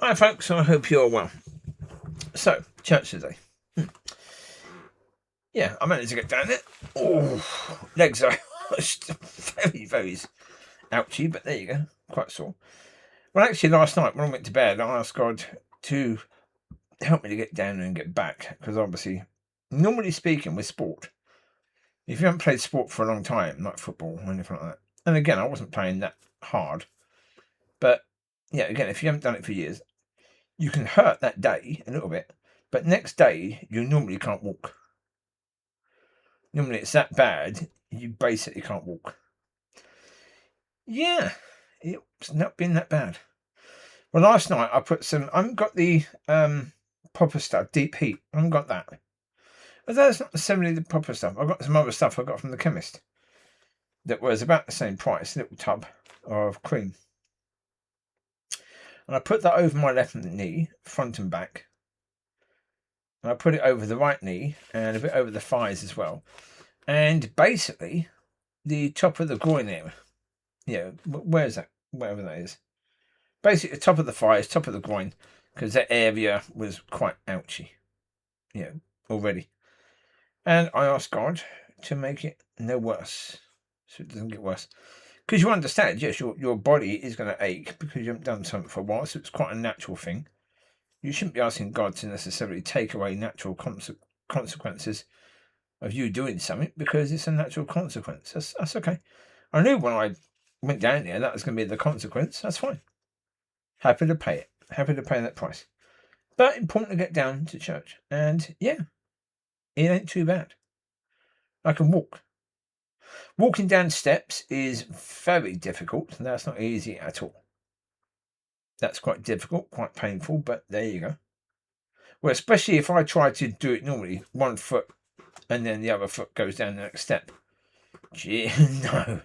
Hi folks, I hope you're well. So, church today. Yeah, I managed to get down there. Oh, legs are very, very ouchy, but there you go, quite sore. Well, actually, last night when I went to bed, I asked God to help me to get down and get back, because obviously, normally speaking, with sport, if you haven't played sport for a long time, like football or anything like that, and again, I wasn't playing that hard, but yeah, again, if you haven't done it for years, you can hurt that day a little bit, but next day, you normally can't walk. Normally it's that bad, you basically can't walk. Yeah, it's not been that bad. Well, last night I put some, I haven't got the proper stuff, deep heat. I haven't got that. But that's not necessarily the proper stuff. I've got some other stuff I got from the chemist that was about the same price, a little tub of cream. And I put that over my left knee, front and back. And I put it over the right knee and a bit over the thighs as well. And basically, the top of the groin area. Yeah, where's that? Wherever that is. Basically, the top of the thighs, top of the groin, because that area was quite ouchy, already. And I asked God to make it no worse, so it doesn't get worse. Because you understand, yes, your body is going to ache because you haven't done something for a while, so it's quite a natural thing. You shouldn't be asking God to necessarily take away natural consequences of you doing something, because it's a natural consequence. That's okay. I knew when I went down there that was going to be the consequence. That's fine. Happy to pay it. Happy to pay that price. But important to get down to church. And yeah, it ain't too bad. I can walk. Walking down steps is very difficult. That's not easy at all. That's quite difficult, quite painful, but there you go. Well, especially if I try to do it normally, one foot and then the other foot goes down the next step. Gee, no.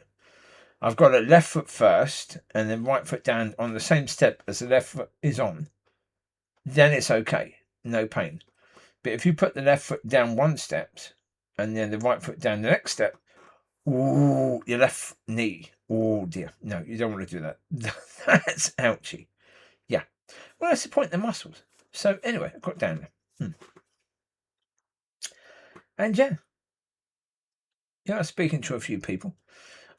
I've got a left foot first and then right foot down on the same step as the left foot is on. Then it's okay. No pain. But if you put the left foot down one step and then the right foot down the next step, ooh, your left knee. Oh dear. No, you don't want to do that. That's ouchy. Yeah. Well, that's the point, the muscles. So anyway, I got down there. And yeah, I was speaking to a few people.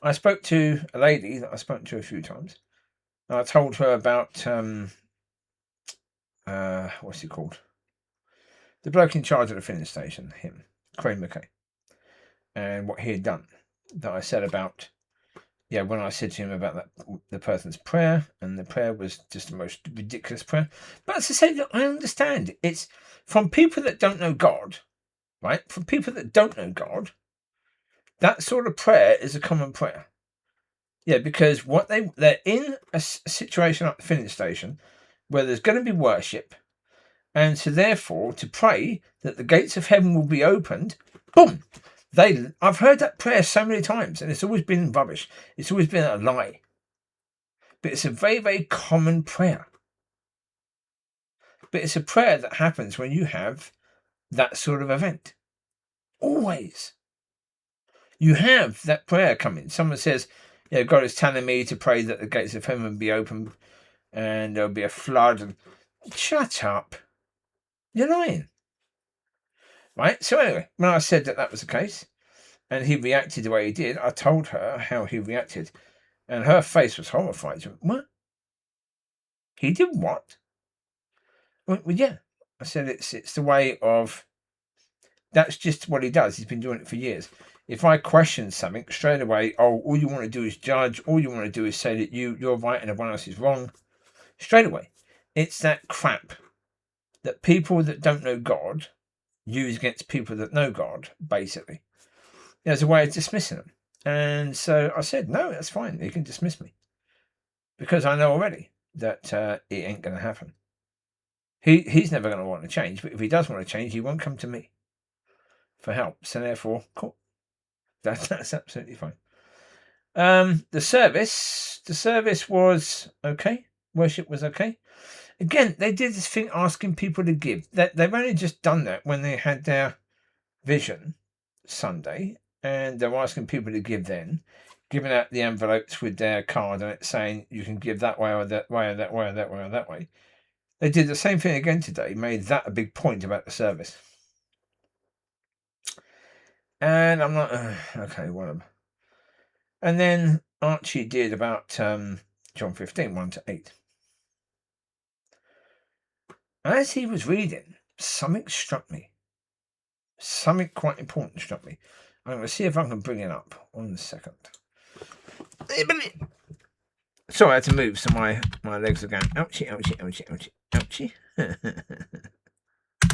I spoke to a lady that I've spoken to a few times. I told her about what's he called? The bloke in charge of the filling station, him, Craig McKay, and what he had done. That I said about, when I said to him about the person's prayer, and the prayer was just the most ridiculous prayer. But as I say, look, I understand. It's from people that don't know God, right? From people that don't know God, that sort of prayer is a common prayer. Yeah, because they're in a situation at the filling station where there's going to be worship, and so therefore to pray that the gates of heaven will be opened, boom. I've heard that prayer so many times, and it's always been rubbish. It's always been a lie. But it's a very, very common prayer. But it's a prayer that happens when you have that sort of event. Always. You have that prayer coming. Someone says, God is telling me to pray that the gates of heaven will be open and there'll be a flood. And shut up. You're lying. Right? So anyway, when I said that was the case, and he reacted the way he did, I told her how he reacted. And her face was horrified. She went, what? He did what? Well, yeah. I said it's the way of... That's just what he does. He's been doing it for years. If I question something, straight away, all you want to do is judge. All you want to do is say that you're right and everyone else is wrong. Straight away. It's that crap that people that don't know God use against people that know God, basically. There's a way of dismissing them. And so I said, no, that's fine. You can dismiss me. Because I know already that it ain't going to happen. He's never going to want to change. But if he does want to change, he won't come to me for help. So therefore, cool. That's absolutely fine. The service was okay. Worship was okay. Again, they did this thing asking people to give. They've only just done that when they had their vision Sunday, and they're asking people to give then, giving out the envelopes with their card on it saying you can give that way or that way or that way or that way or that way. They did the same thing again today, made that a big point about the service. And I'm like, okay, whatever. And then Archie did about John 15, 1-8. As he was reading, something struck me. Something quite important struck me. I'm going to see if I can bring it up. 1 second. Sorry, I had to move, so my legs are going ouchie, ouchie, ouchie, ouchie, ouchie.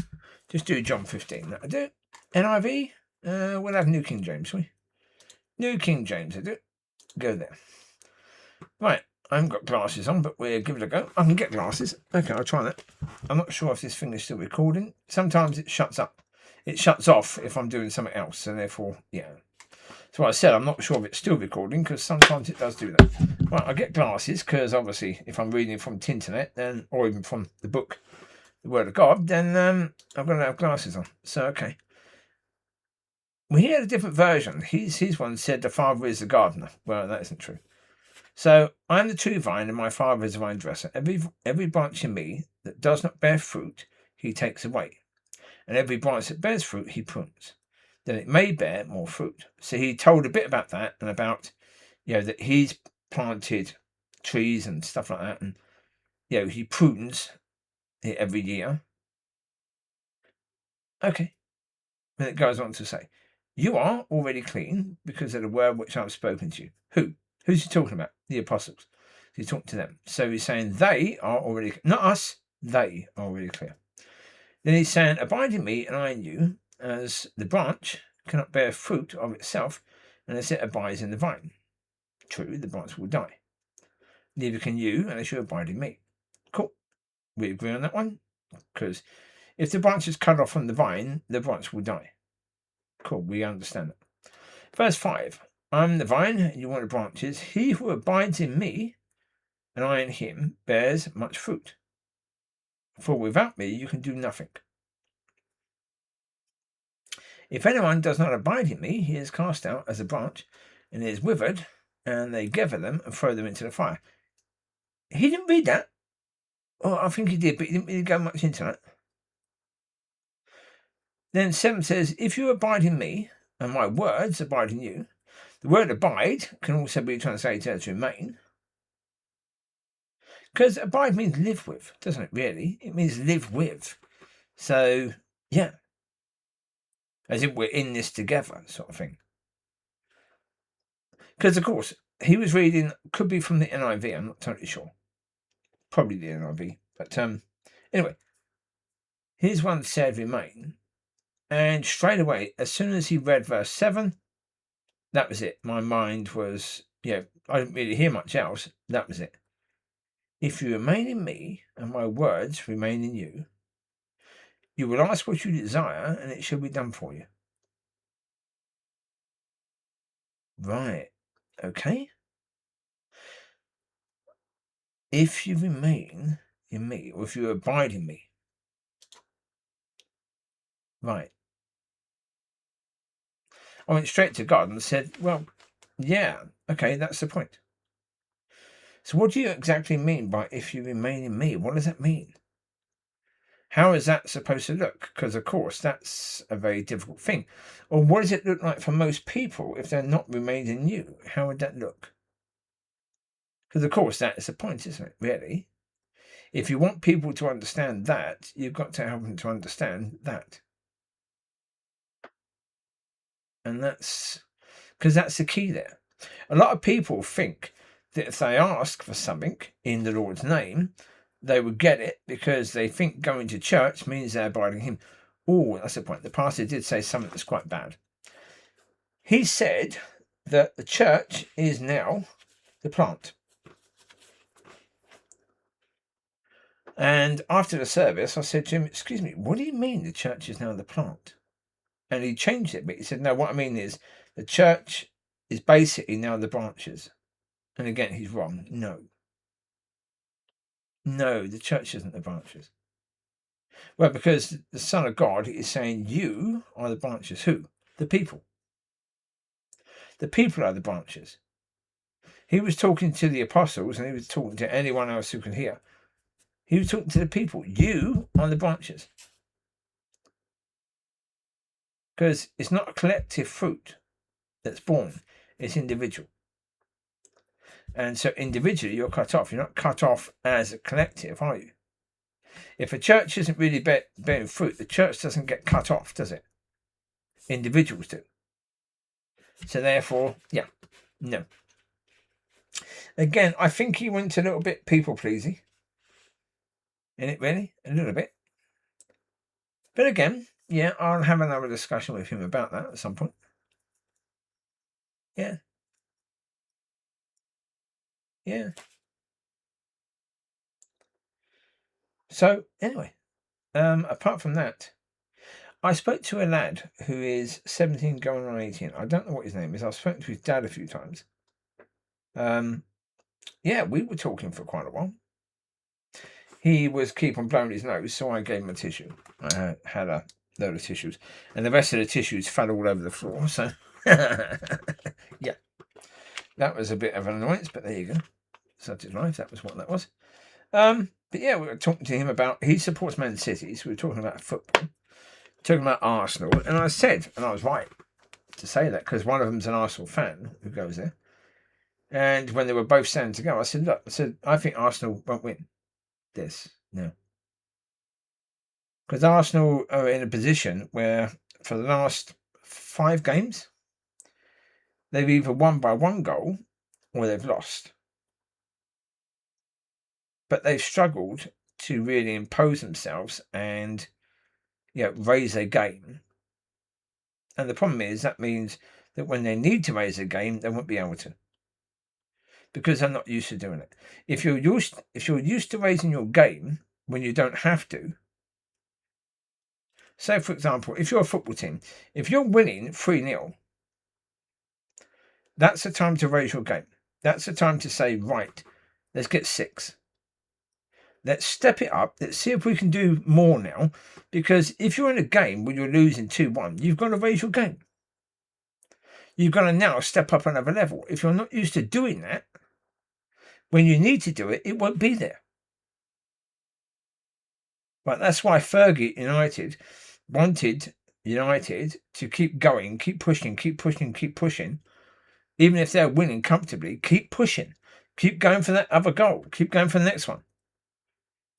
Just do John 15. That'll do. NIV? We'll have New King James, shall we? New King James, I do. Go there. Right, I haven't got glasses on, but we'll give it a go. I can get glasses. Okay, I'll try that. I'm not sure if this thing is still recording. Sometimes it shuts up. It shuts off if I'm doing something else, so therefore, yeah. That's what I said. I'm not sure if it's still recording, because sometimes it does do that. Right, I get glasses, because obviously, if I'm reading from Tinternet, then, or even from the book, the Word of God, then I'm going to have glasses on. So, okay. Well, he had a different version. His one said the Father is the gardener. Well, that isn't true. So, I am the true vine, and my Father is the vine dresser. Every branch in me that does not bear fruit, he takes away. And every branch that bears fruit, he prunes, that it may bear more fruit. So he told a bit about that, and about, that he's planted trees and stuff like that, and, he prunes it every year. Okay. And it goes on to say, you are already clean because of the word which I've spoken to you. Who? Who's he talking about? The apostles. He's talking to them. So he's saying they are already, not us, they are already clear. Then he's saying, abide in me and I in you, as the branch cannot bear fruit of itself unless it abides in the vine. True, the branch will die. Neither can you unless you abide in me. Cool. We agree on that one? Because if the branch is cut off from the vine, the branch will die. Cool, we understand that. Verse 5. I'm the vine, and you are the branches. He who abides in me, and I in him, bears much fruit. For without me you can do nothing. If anyone does not abide in me, he is cast out as a branch, and is withered, and they gather them and throw them into the fire. He didn't read that. Oh, I think he did, but he didn't really go much into that. Then 7 says, if you abide in me, and my words abide in you. The word abide can also be translated as remain. Because abide means live with, doesn't it, really? It means live with. So, yeah. As if we're in this together, sort of thing. Because, of course, he was reading, could be from the NIV, I'm not totally sure. Probably the NIV. But, anyway. Here's one said remain. And straight away, as soon as he read verse 7, that was it. My mind was, I didn't really hear much else. That was it. If you remain in me, and my words remain in you, you will ask what you desire, and it shall be done for you. Right. Okay. If you remain in me, or if you abide in me. Right. I went straight to God and said, well, yeah, okay, that's the point. So what do you exactly mean by if you remain in me? What does that mean? How is that supposed to look? Because, of course, that's a very difficult thing. Or what does it look like for most people if they're not remained in you? How would that look? Because, of course, that is the point, isn't it, really? If you want people to understand that, you've got to help them to understand that. And that's because that's the key there. A lot of people think that if they ask for something in the Lord's name, they would get it because they think going to church means they're abiding in him. Oh, that's the point. The pastor did say something that's quite bad. He said that the church is now the plant. And after the service, I said to him, excuse me, what do you mean the church is now the plant? And he changed it, but he said, no, what I mean is the church is basically now the branches. And again, he's wrong. No, the church isn't the branches. Well, because the Son of God is saying you are the branches. Who? The people. The people are the branches. He was talking to the apostles and he was talking to anyone else who can hear. He was talking to the people. You are the branches. Because it's not a collective fruit that's born. It's individual. And so individually, you're cut off. You're not cut off as a collective, are you? If a church isn't really bearing fruit, the church doesn't get cut off, does it? Individuals do. So therefore, yeah, no. Again, I think he went a little bit people-pleasing. In it, really? A little bit. But again, yeah, I'll have another discussion with him about that at some point. Yeah. Yeah. So, anyway, apart from that, I spoke to a lad who is 17 going on 18. I don't know what his name is. I've spoken to his dad a few times. Yeah, we were talking for quite a while. He was keep on blowing his nose, so I gave him a tissue. I had a load of tissues, and the rest of the tissues fell all over the floor. So, yeah, that was a bit of an annoyance, but there you go. Such is life. That was what that was. But yeah, we were talking to him about, he supports Man City, so we were talking about football, talking about Arsenal, and I said, and I was right to say that, because one of them's an Arsenal fan who goes there, and when they were both standing to go, I said, look, I think Arsenal won't win this, no. Because Arsenal are in a position where, for the last 5 games, they've either won by 1 goal, or they've lost. But they've struggled to really impose themselves and raise their game. And the problem is that means that when they need to raise their game, they won't be able to, because they're not used to doing it. If you're used to raising your game when you don't have to, say for example, if you're a football team, if you're winning 3-0, that's the time to raise your game. That's the time to say, right, let's get 6. Let's step it up. Let's see if we can do more now. Because if you're in a game where you're losing 2-1, you've got to raise your game. You've got to now step up another level. If you're not used to doing that, when you need to do it, it won't be there. But that's why Fergie United wanted United to keep going, keep pushing. Even if they're winning comfortably, keep pushing. Keep going for that other goal. Keep going for the next one.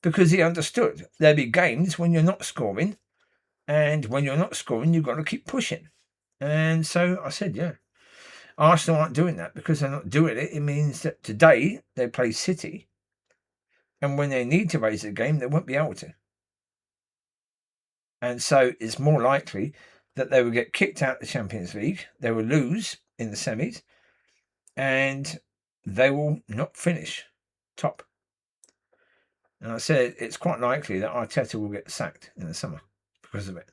Because he understood there'll be games when you're not scoring, and when you're not scoring, you've got to keep pushing. And so I said, yeah, Arsenal aren't doing that. Because they're not doing it, it means that today they play City, and when they need to raise the game, they won't be able to. And so it's more likely that they will get kicked out of the Champions League, they will lose in the semis, and they will not finish top. And I said it's quite likely that Arteta will get sacked in the summer because of it.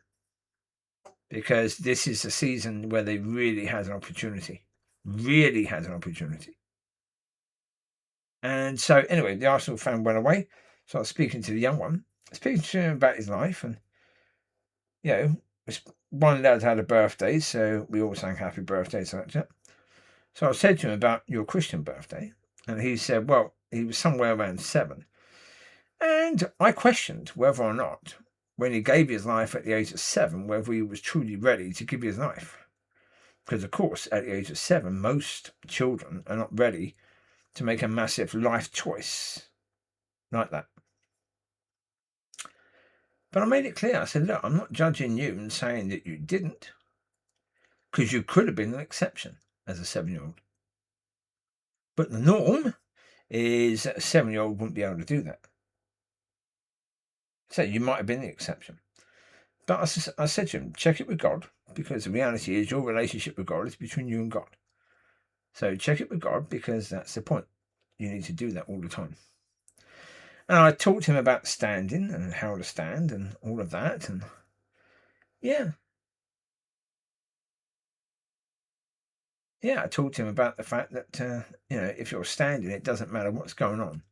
Because this is a season where they really has an opportunity. Really has an opportunity. And so anyway, the Arsenal fan went away. So I was speaking to the young one, speaking to him about his life. And, one lad had a birthday, so we all sang happy birthday to that chap. So I said to him about your Christian birthday. And he said, well, he was somewhere around 7. And I questioned whether or not, when he gave his life at the age of 7, whether he was truly ready to give his life. Because, of course, at the age of 7, most children are not ready to make a massive life choice like that. But I made it clear. I said, look, I'm not judging you and saying that you didn't. Because you could have been an exception as a 7-year-old. But the norm is that a 7-year-old wouldn't be able to do that. So you might have been the exception. But I said to him, check it with God, because the reality is your relationship with God is between you and God. So check it with God, because that's the point. You need to do that all the time. And I talked to him about standing and how to stand and all of that. And yeah, I talked to him about the fact that, if you're standing, it doesn't matter what's going on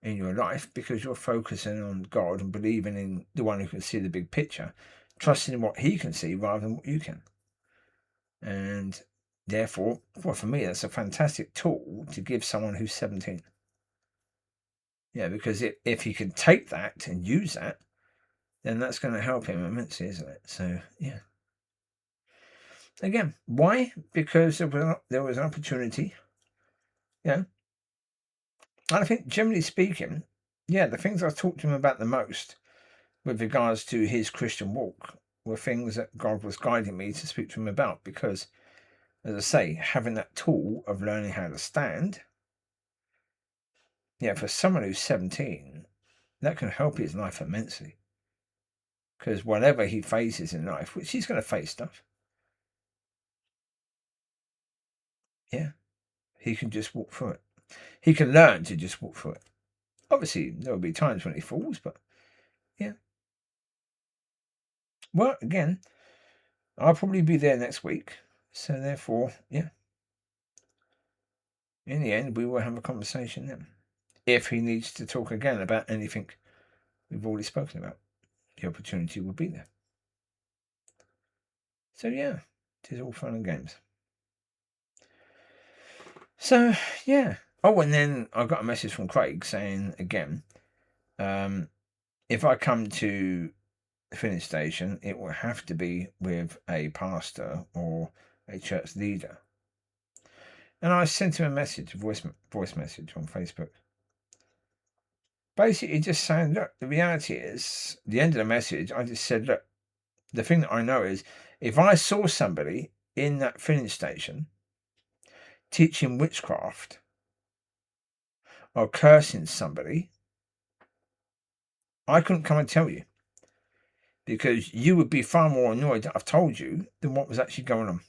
in your life, because you're focusing on God and believing in the one who can see the big picture, trusting in what he can see rather than what you can. And therefore, for me, that's a fantastic tool to give someone who's 17. Yeah, because if he can take that and use that, then that's going to help him immensely, isn't it? So, yeah. Again, why? Because there was an opportunity. Yeah. And I think, generally speaking, yeah, the things I talked to him about the most with regards to his Christian walk were things that God was guiding me to speak to him about. Because, as I say, having that tool of learning how to stand, yeah, for someone who's 17, that can help his life immensely. Because whatever he faces in life, which he's going to face stuff, yeah, he can just walk through it. He can learn to just walk through it. Obviously, there will be times when he falls, but yeah. Well, again, I'll probably be there next week. So therefore, yeah. In the end, we will have a conversation then. If he needs to talk again about anything we've already spoken about, the opportunity will be there. So yeah, it is all fun and games. So yeah. Oh, and then I got a message from Craig saying again, if I come to the filling station, it will have to be with a pastor or a church leader. And I sent him a message, a voice message on Facebook. Basically, just saying, look, the reality is, the end of the message, I just said, look, the thing that I know is, if I saw somebody in that filling station teaching witchcraft or cursing somebody, I couldn't come and tell you. Because you would be far more annoyed that I've told you than what was actually going on.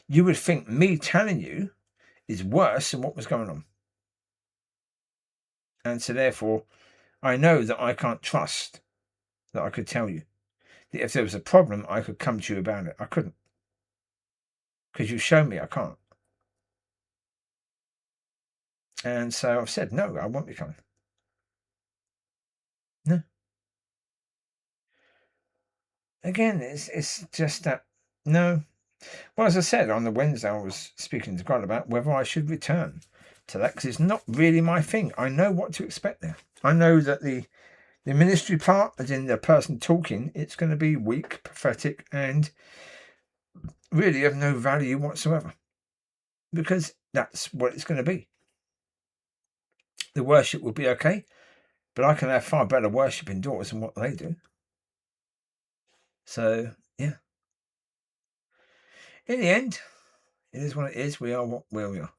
You would think me telling you is worse than what was going on. And so therefore, I know that I can't trust that I could tell you. That if there was a problem, I could come to you about it. I couldn't. Because you've shown me I can't. And so I've said, no, I won't be coming. No. Again, it's just that, no. Well, as I said, on the Wednesday, I was speaking to God about whether I should return to that, because it's not really my thing. I know what to expect there. I know that the ministry part, as in the person talking, it's going to be weak, pathetic, and really of no value whatsoever. Because that's what it's going to be. The worship will be okay, but I can have far better worship indoors than what they do. So, yeah. In the end, it is what it is. We are where we are.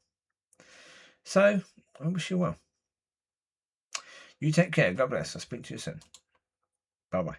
So, I wish you well. You take care. God bless. I'll speak to you soon. Bye-bye.